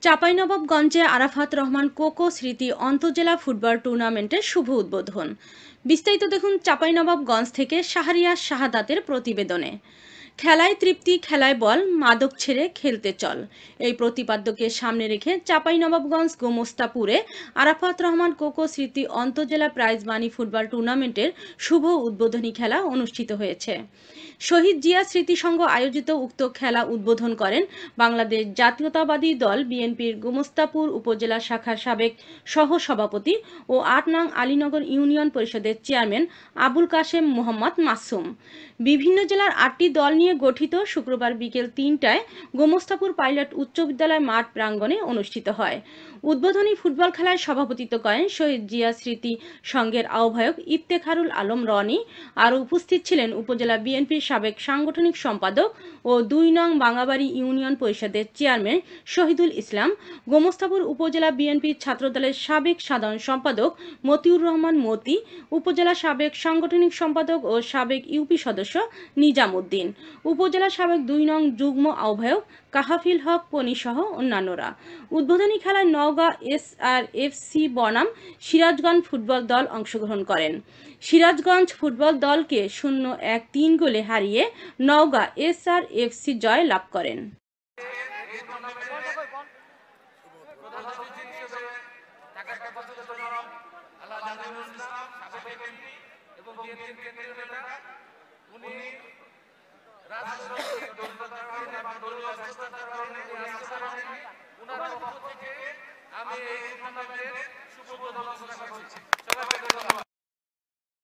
চাঁপাইনবাবগঞ্জে Arafat Rahman cocoa স্মৃতি আন্তঃজেলা football টুর্নামেন্টের শুভ উদ্বোধন। বিস্তারিত দেখুন চাঁপাইনবাবগঞ্জ থেকে শাহরিয়ার শাহাদাতের প্রতিবেদনে। খেলায় তৃপ্তি, খেলায় বল, মাদক ছেড়ে খেলতে চল, এই প্রতিপাদ্যকে সামনে রেখে চাঁপাইনবাবগঞ্জ গোমস্তাপুরে আরাফাত রহমান কোকো স্মৃতি আন্তঃজেলা প্রাইজ মানি ফুটবল টুর্নামেন্টের শুভ উদ্বোধনী খেলা অনুষ্ঠিত হয়েছে। শহীদ জিয়া স্মৃতি সংঘ আয়োজিত উক্ত খেলা উদ্বোধন করেন বাংলাদেশ জাতীয়তাবাদী দল বিএনপির গোমস্তাপুর উপজেলা শাখার সাবেক সহ-সভাপতি ও ৮ নং আলীনগর ইউনিয়ন পরিষদের চেয়ারম্যান আবুল কাশেম মোহাম্মদ মাসুম। বিভিন্ন জেলার ৮টি দল নিয়ে গঠিত শুক্রবার বিকেল ৩টায় গোমস্তাপুর পাইলট উচ্চ বিদ্যালয় মাঠ প্রাঙ্গণে অনুষ্ঠিত হয়। উদ্বোধনী ফুটবল খেলায় সভাপতিত্ব করেন শহীদ জিয়া স্মৃতি সংঘের আহ্বায়ক ইফতেখারুল আলম রনি। আরও উপস্থিত ছিলেন উপজেলা বিএনপির সাবেক সাংগঠনিক সম্পাদক ও ২ নং বাঙ্গাবাড়ি ইউনিয়ন পরিষদের চেয়ারম্যান শহীদুল ইসলাম, গোমস্তাপুর উপজেলা বিএনপির ছাত্রদলের সাবেক সাধারণ সম্পাদক মতিউর রহমান মতি, উপজেলা সাবেক সাংগঠনিক সম্পাদক ও সাবেক ইউপি সদস্য নিজাম উদ্দিন, উপজেলা সাবেক ২ নং যুগ্ম আহ্বায়ক কাহাফিল হক পনি সহ অন্যান্যরা। উদ্বোধনী খেলায় নওগাঁ SRFC বনাম সিরাজগঞ্জ ফুটবল দল অংশগ্রহণ করেন। সিরাজগঞ্জ ফুটবল দলকে 0-1-3 গোলে হারিয়ে নওগাঁ SRFC জয় লাভ করেন। আমি এই টুর্নামেন্টের শুভ উদ্বোধন